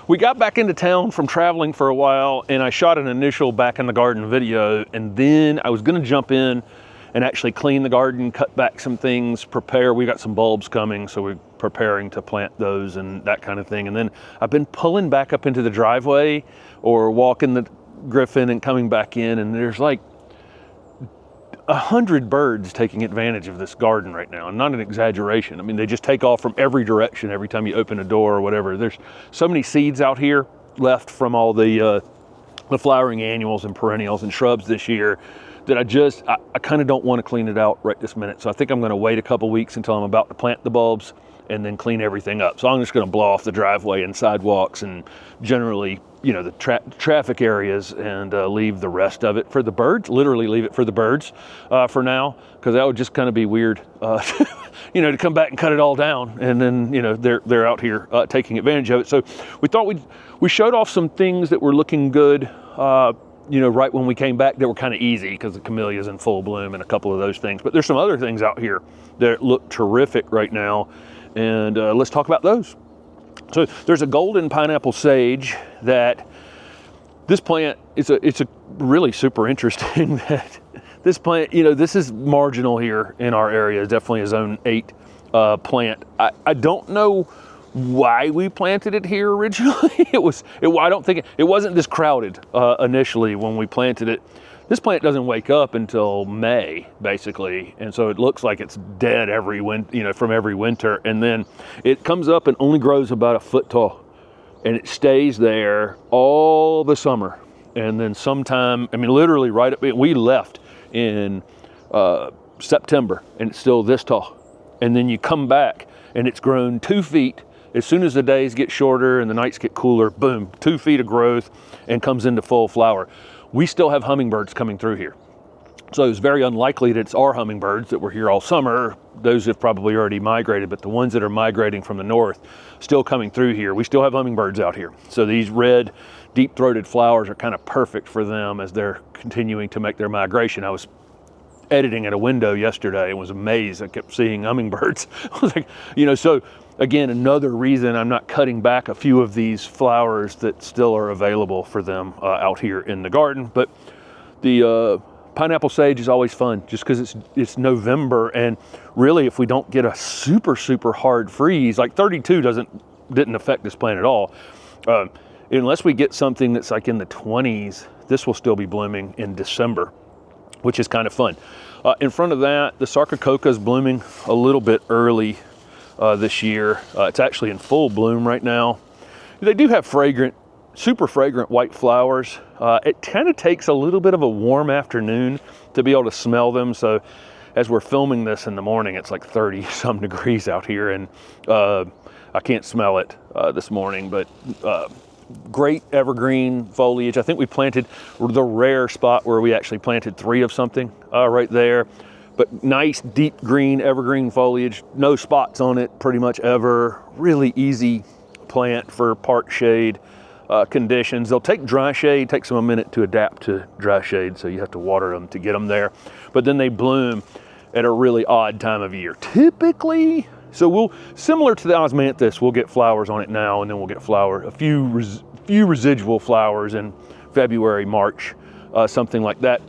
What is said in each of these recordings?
we got back into town from traveling for a while, and I shot an initial back in the garden video, and then I was gonna jump in and actually clean the garden, cut back some things, prepare. We got some bulbs coming, so we're preparing to plant those and that kind of thing. And then I've been pulling back up into the driveway or walking the Griffin and coming back in, and there's like 100 birds taking advantage of this garden right now, and not an exaggeration. I mean, they just take off from every direction every time you open a door or whatever. There's so many seeds out here left from all the flowering annuals and perennials and shrubs this year that I kind of don't want to clean it out right this minute. So I think I'm going to wait a couple weeks until I'm about to plant the bulbs and then clean everything up. So I'm just going to blow off the driveway and sidewalks and generally, you know, the traffic areas, and leave the rest of it for the birds. Literally leave it for the birds for now, because that would just kind of be weird, you know, to come back and cut it all down, and then, you know, they're out here taking advantage of it. So we thought we showed off some things that were looking good, you know, right when we came back, that were kind of easy because the camellia's in full bloom and a couple of those things. But there's some other things out here that look terrific right now, and let's talk about those. So there's a golden pineapple sage that this plant it's a really super interesting that this plant, you know, this is marginal here in our area. It's definitely a zone 8 plant. I don't know why we planted it here originally. I don't think it wasn't this crowded initially when we planted it. This plant doesn't wake up until May, basically, and so it looks like it's dead every winter, you know, from every winter, and then it comes up and only grows about a foot tall, and it stays there all the summer, and then sometime, I mean, literally right up, we left in September, and it's still this tall, and then you come back, and it's grown 2 feet. As soon as the days get shorter and the nights get cooler, boom, 2 feet of growth, and comes into full flower. We still have hummingbirds coming through here. So it's very unlikely that it's our hummingbirds that were here all summer. Those have probably already migrated, but the ones that are migrating from the north still coming through here. We still have hummingbirds out here. So these red, deep-throated flowers are kind of perfect for them as they're continuing to make their migration. I was editing at a window yesterday and was amazed. I kept seeing hummingbirds. I was like, you know, so again, another reason I'm not cutting back a few of these flowers that still are available for them out here in the garden. But the pineapple sage is always fun just because it's November, and really if we don't get a super hard freeze, like 32 didn't affect this plant at all. Unless we get something that's like in the 20s, this will still be blooming in December, which is kind of fun. In front of that, the Sarcococa is blooming a little bit early this year. It's actually in full bloom right now. They do have super fragrant white flowers. It kind of takes a little bit of a warm afternoon to be able to smell them. So as we're filming this in the morning, it's like 30 some degrees out here, and I can't smell it this morning, but great evergreen foliage. I think we planted the rare spot where we actually planted 3 of something right there. But nice deep green evergreen foliage, no spots on it pretty much ever. Really easy plant for part shade conditions. They'll take dry shade, takes them a minute to adapt to dry shade, so you have to water them to get them there. But then they bloom at a really odd time of year. Typically, so similar to the osmanthus, we'll get flowers on it now, and then we'll get a few residual flowers in February, March, something like that.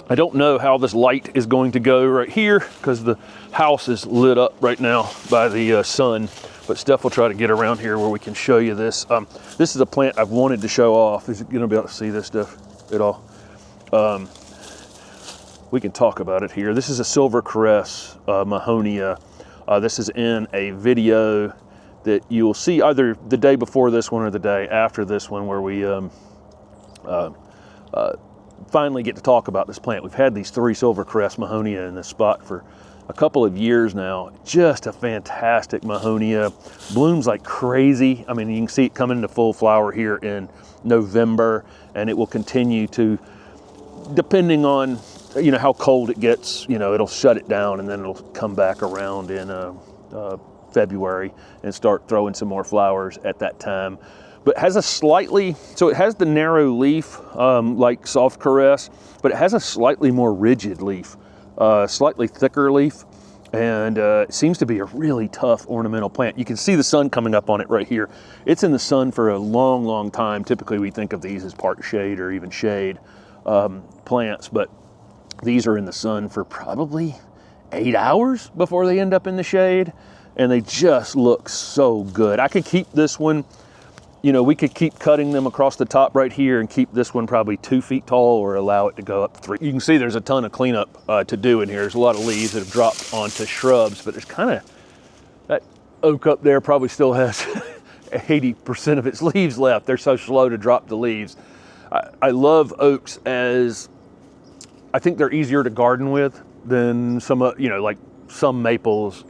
I don't know how this light is going to go right here because the house is lit up right now by the sun, but Steph will try to get around here where we can show you this. This is a plant I've wanted to show off. Is it going to be able to see this stuff at all? We can talk about it here. This is a silver caress Mahonia. This is in a video that you'll see either the day before this one or the day after this one, where we finally get to talk about this plant. We've had these 3 silver caress Mahonia in this spot for a couple of years now. Just a fantastic Mahonia. Blooms like crazy. I mean, you can see it coming into full flower here in November, and it will continue to, depending on, you know, how cold it gets, you know, it'll shut it down, and then it'll come back around in February and start throwing some more flowers at that time. But has so it has the narrow leaf like soft caress, but it has a slightly more rigid leaf, slightly thicker leaf. And it seems to be a really tough ornamental plant. You can see the sun coming up on it right here. It's in the sun for a long, long time. Typically we think of these as part shade or even shade plants, but these are in the sun for probably 8 hours before they end up in the shade, and they just look so good. I could keep this one, you know, we could keep cutting them across the top right here and keep this one probably 2 feet tall, or allow it to go up 3. You can see there's a ton of cleanup to do in here. There's a lot of leaves that have dropped onto shrubs, but there's kind of, that oak up there probably still has 80% of its leaves left. They're so slow to drop the leaves. I love oaks as, I think they're easier to garden with than some, you know, like some maples.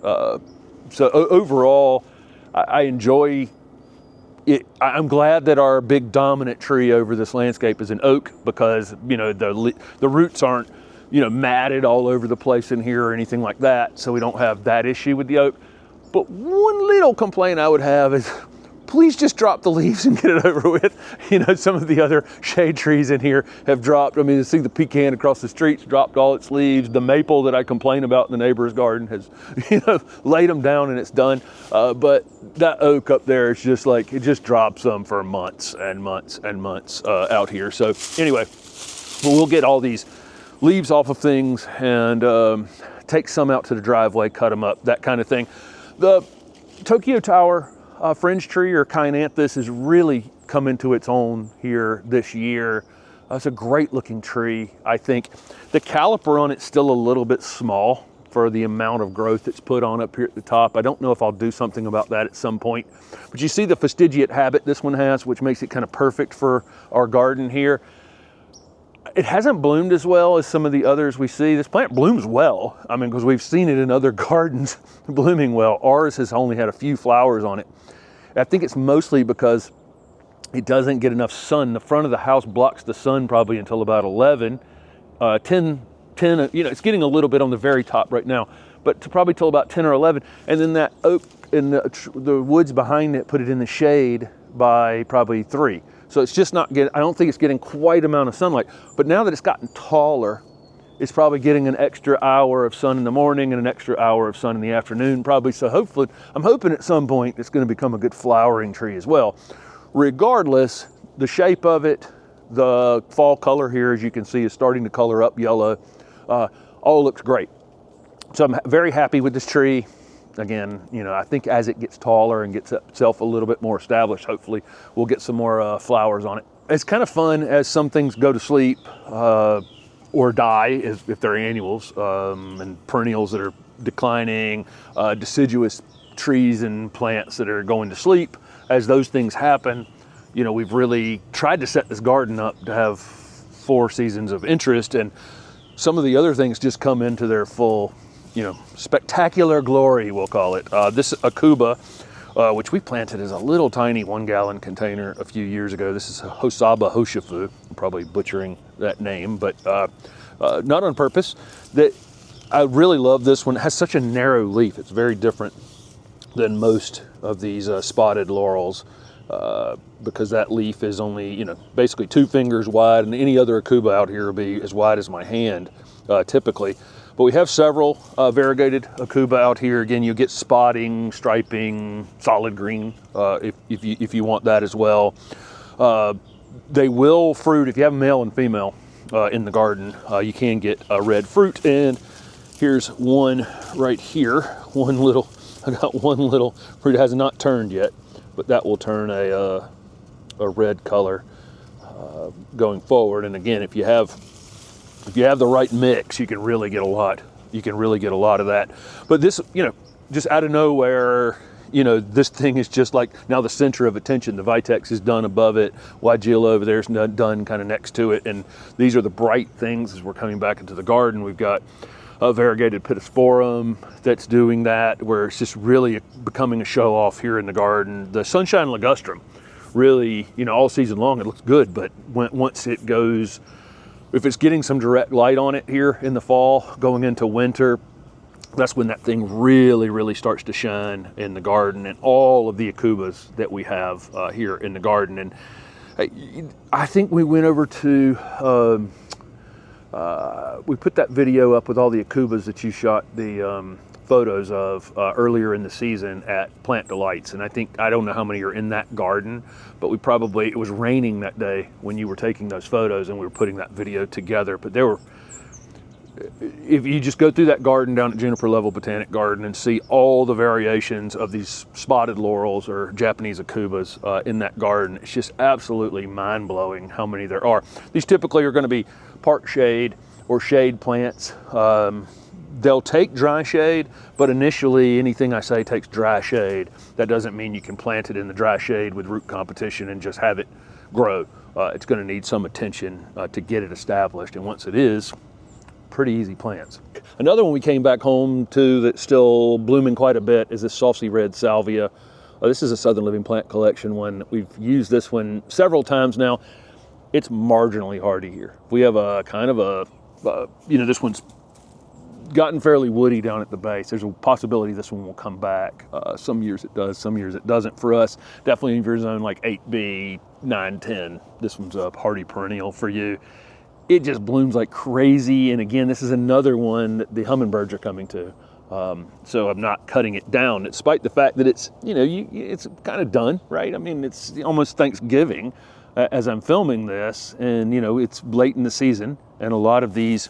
So overall, I enjoy it. I'm glad that our big dominant tree over this landscape is an oak, because, you know, the roots aren't, you know, matted all over the place in here or anything like that. So we don't have that issue with the oak. But one little complaint I would have is, please just drop the leaves and get it over with. You know, some of the other shade trees in here have dropped. I mean, you see the pecan across the street's dropped all its leaves. The maple that I complain about in the neighbor's garden has, you know, laid them down and it's done. But that oak up there, it's just like, it just drops them for months and months and months out here. So anyway, we'll get all these leaves off of things and take some out to the driveway, cut them up, that kind of thing. The Tokyo Tower fringe tree, or Kyananthus, has really come into its own here this year. It's a great looking tree, I think. The caliper on it's still a little bit small for the amount of growth that's put on up here at the top. I don't know if I'll do something about that at some point. But you see the fastigiate habit this one has, which makes it kind of perfect for our garden here. It hasn't bloomed as well as some of the others we see. This plant blooms well. I mean, because we've seen it in other gardens blooming well. Ours has only had a few flowers on it. I think it's mostly because it doesn't get enough sun. The front of the house blocks the sun probably until about 11, 10, you know, it's getting a little bit on the very top right now, but probably till about 10 or 11. And then that oak and the woods behind it put it in the shade by probably 3. So it's just not getting, I don't think it's getting quite amount of sunlight. But now that it's gotten taller, it's probably getting an extra hour of sun in the morning and an extra hour of sun in the afternoon, probably. So hopefully, I'm hoping at some point it's going to become a good flowering tree as well. Regardless, the shape of it, the fall color here, as you can see, is starting to color up yellow. All looks great. So I'm very happy with this tree. Again, you know, I think as it gets taller and gets itself a little bit more established, hopefully we'll get some more flowers on it. It's kind of fun as some things go to sleep or die, if they're annuals, and perennials that are declining, deciduous trees and plants that are going to sleep. As those things happen, you know, we've really tried to set this garden up to have 4 seasons of interest, and some of the other things just come into their full, you know, spectacular glory, we'll call it. This Akuba, which we planted as a little tiny 1-gallon container a few years ago. This is Hosaba Hoshifu. I'm probably butchering that name, but not on purpose. I really love this one. It has such a narrow leaf. It's very different than most of these spotted laurels, because that leaf is only, you know, basically 2 fingers wide, and any other Akuba out here will be as wide as my hand, typically. But we have several variegated Akuba out here. Again, you get spotting, striping, solid green, if you want that as well. They will fruit, if you have male and female in the garden, you can get a red fruit. And here's one right here, I got one little fruit. It has not turned yet, but that will turn a red color going forward. And again, if you have the right mix, you can really get a lot. You can really get a lot of that. But this, you know, just out of nowhere, you know, this thing is just like now the center of attention. The Vitex is done above it. Weigela over there is done kind of next to it. And these are the bright things as we're coming back into the garden. We've got a variegated Pittosporum that's doing that, where it's just really becoming a show off here in the garden. The Sunshine Ligustrum, really, you know, all season long, it looks good, but once it goes, if it's getting some direct light on it here in the fall, going into winter, that's when that thing really, really starts to shine in the garden, and all of the Akubas that we have here in the garden. And I think we went over to, we put that video up with all the Akubas that you shot, the photos of earlier in the season at Plant Delights, and I don't know how many are in that garden, but it was raining that day when you were taking those photos and we were putting that video together. But if you just go through that garden down at Juniper Level Botanic Garden and see all the variations of these spotted laurels or Japanese akubas in that garden, it's just absolutely mind-blowing how many there are. These typically are going to be park shade or shade plants. They'll take dry shade, but initially anything I say takes dry shade. That doesn't mean you can plant it in the dry shade with root competition and just have it grow. It's going to need some attention to get it established, and once it is, pretty easy plants. Another one we came back home to that's still blooming quite a bit is this saucy red salvia. This is a Southern Living Plant Collection one. We've used this one several times now. It's marginally hardy here. We have a kind of this one's gotten fairly woody down at the base. There's a possibility this one will come back. Some years it does, some years it doesn't. For us, definitely in your zone like 8B, 9, 10, this one's a hardy perennial for you. It just blooms like crazy. And again, this is another one that the hummingbirds are coming to. So I'm not cutting it down, despite the fact that it's, it's kind of done, right? I mean, it's almost Thanksgiving as I'm filming this, and it's late in the season, and a lot of these,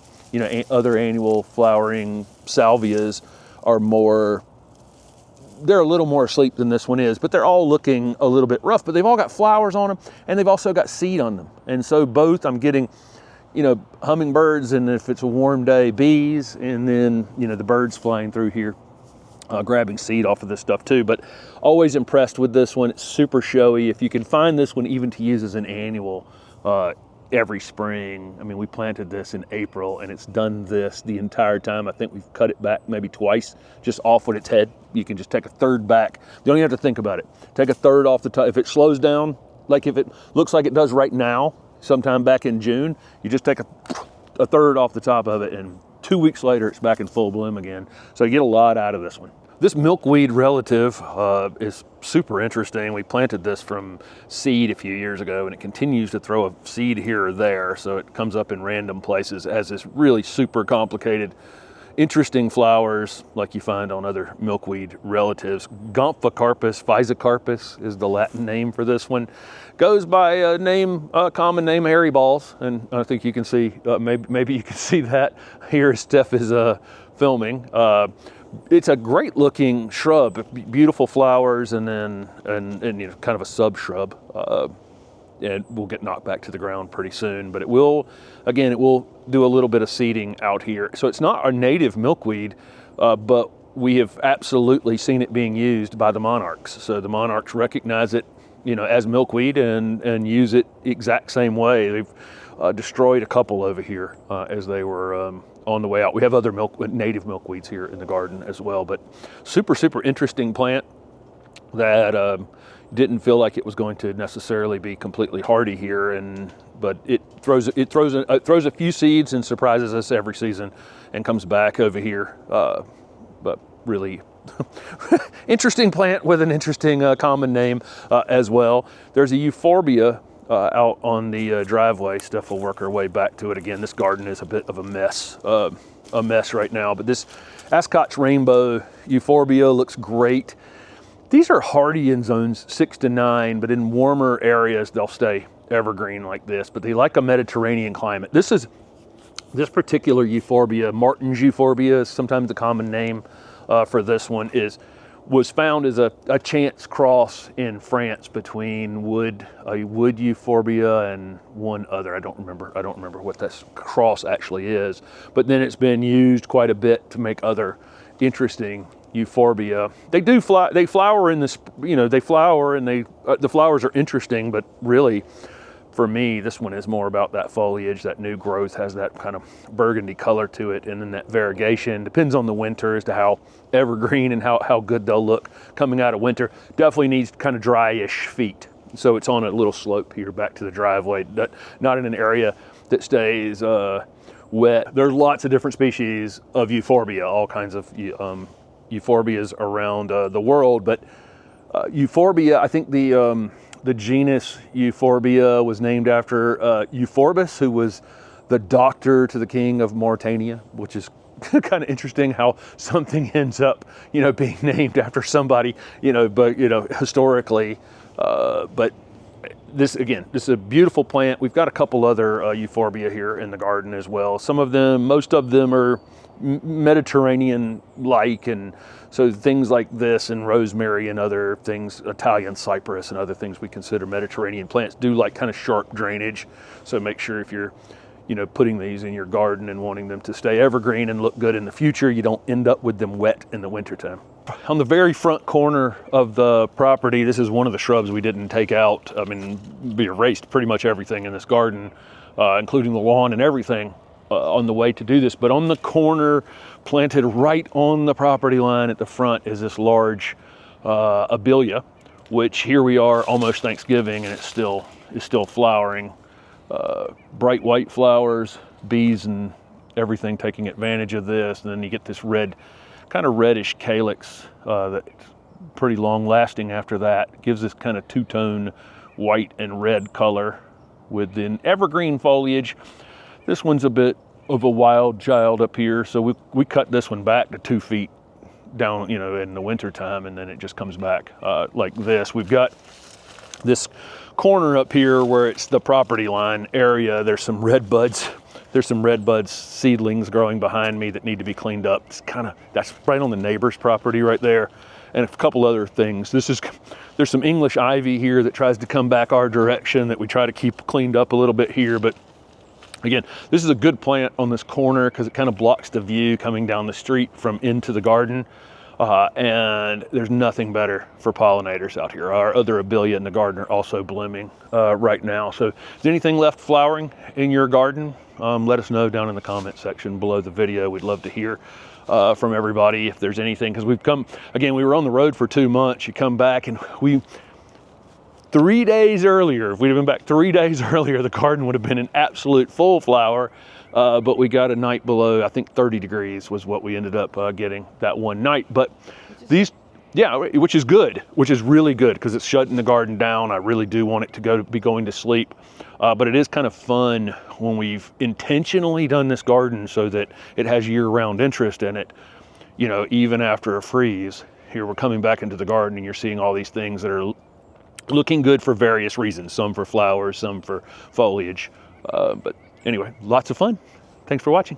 other annual flowering salvias are they're a little more asleep than this one is, but they're all looking a little bit rough, but they've all got flowers on them, and they've also got seed on them. And so both I'm getting, hummingbirds, and if it's a warm day, bees, and then, the birds flying through here, grabbing seed off of this stuff too. But always impressed with this one. It's super showy. If you can find this one even to use as an annual every spring. I mean, we planted this in April and it's done this the entire time. I think we've cut it back maybe twice, just off with its head. You can just take a third back. You don't even have to think about it. Take a third off the top. If it slows down, like if it looks like it does right now, sometime back in June, you just take a third off the top of it, and 2 weeks later, it's back in full bloom again. So you get a lot out of this one. This milkweed relative is super interesting. We planted this from seed a few years ago, and it continues to throw a seed here or there. So it comes up in random places as this really super complicated, interesting flowers like you find on other milkweed relatives. Gomphocarpus physocarpus is the Latin name for this one. Goes by a common name, hairy balls, and I think you can see, maybe you can see that here as Steph is filming. It's a great looking shrub, beautiful flowers, and then kind of a sub shrub, and will get knocked back to the ground pretty soon. But it will do a little bit of seeding out here. So it's not our native milkweed, but we have absolutely seen it being used by the monarchs. So the monarchs recognize it, as milkweed and use it the exact same way. They've destroyed a couple over here as they were on the way out. We have other native milkweeds here in the garden as well, but super, super interesting plant that didn't feel like it was going to necessarily be completely hardy here, but it throws a few seeds and surprises us every season and comes back over here. But really interesting plant with an interesting common name as well. There's a euphorbia out on the driveway. Steph will work her way back to it again. This garden is a bit of a mess right now, but this Ascot's rainbow euphorbia looks great. These are hardy in zones 6 to 9, but in warmer areas, they'll stay evergreen like this, but they like a Mediterranean climate. This particular euphorbia, Martin's euphorbia is sometimes the common name for this one, was found as a chance cross in France between a wood euphorbia and one other. I don't remember what that cross actually is, but then it's been used quite a bit to make other interesting euphorbia. They flower in this, they flower, and the flowers are interesting, but really for me, this one is more about that foliage. That new growth has that kind of burgundy color to it, and then that variegation depends on the winter as to how evergreen and how good they'll look coming out of winter. Definitely needs kind of dryish feet, so it's on a little slope here back to the driveway, not in an area that stays wet. There's lots of different species of euphorbia, all kinds of euphorbias around the world, but euphorbia, I think the genus Euphorbia was named after Euphorbus, who was the doctor to the king of Mauritania, which is kind of interesting how something ends up, you know, being named after somebody, you know, but, you know, historically, but this, again, this is a beautiful plant. We've got a couple other euphorbia here in the garden as well. Some of them, most of them are Mediterranean-like, and so things like this and rosemary and other things, Italian cypress and other things we consider Mediterranean plants, do like kind of sharp drainage. So make sure if you're, you know, putting these in your garden and wanting them to stay evergreen and look good in the future, you don't end up with them wet in the wintertime. On the very front corner of the property, this is one of the shrubs we didn't take out. I mean, we erased pretty much everything in this garden, including the lawn and everything on the way to do this. But on the corner, planted right on the property line at the front, is this large abelia, which here we are almost Thanksgiving and it's still flowering. Bright white flowers, bees and everything taking advantage of this. And then you get this red, kind of reddish calyx that's pretty long lasting after that. It gives this kind of two-tone white and red color with an evergreen foliage. This one's a bit of a wild child up here, so we cut this one back to 2 feet down, you know, in the winter time, and then it just comes back like this. We've got this corner up here where it's the property line area. There's some red buds. There's some red buds seedlings growing behind me that need to be cleaned up. It's that's right on the neighbor's property right there. And a couple other things. There's some English ivy here that tries to come back our direction that we try to keep cleaned up a little bit here. But again, this is a good plant on this corner because it kind of blocks the view coming down the street from into the garden. And there's nothing better for pollinators out here. Our other abelia in the garden are also blooming right now. So is anything left flowering in your garden? Let us know down in the comment section below the video. We'd love to hear from everybody if there's anything, because we've come, again, we were on the road for 2 months. You come back and 3 days earlier, if we'd have been back 3 days earlier, the garden would have been in absolute full flower. But we got a night below, I think 30 degrees was what we ended up getting that one night. But these, yeah, which is good, which is really good because it's shutting the garden down. I really do want it to be going to sleep. But it is kind of fun when we've intentionally done this garden so that it has year-round interest in it. You know, even after a freeze, here we're coming back into the garden and you're seeing all these things that are looking good for various reasons. Some for flowers, some for foliage. But anyway, lots of fun. Thanks for watching.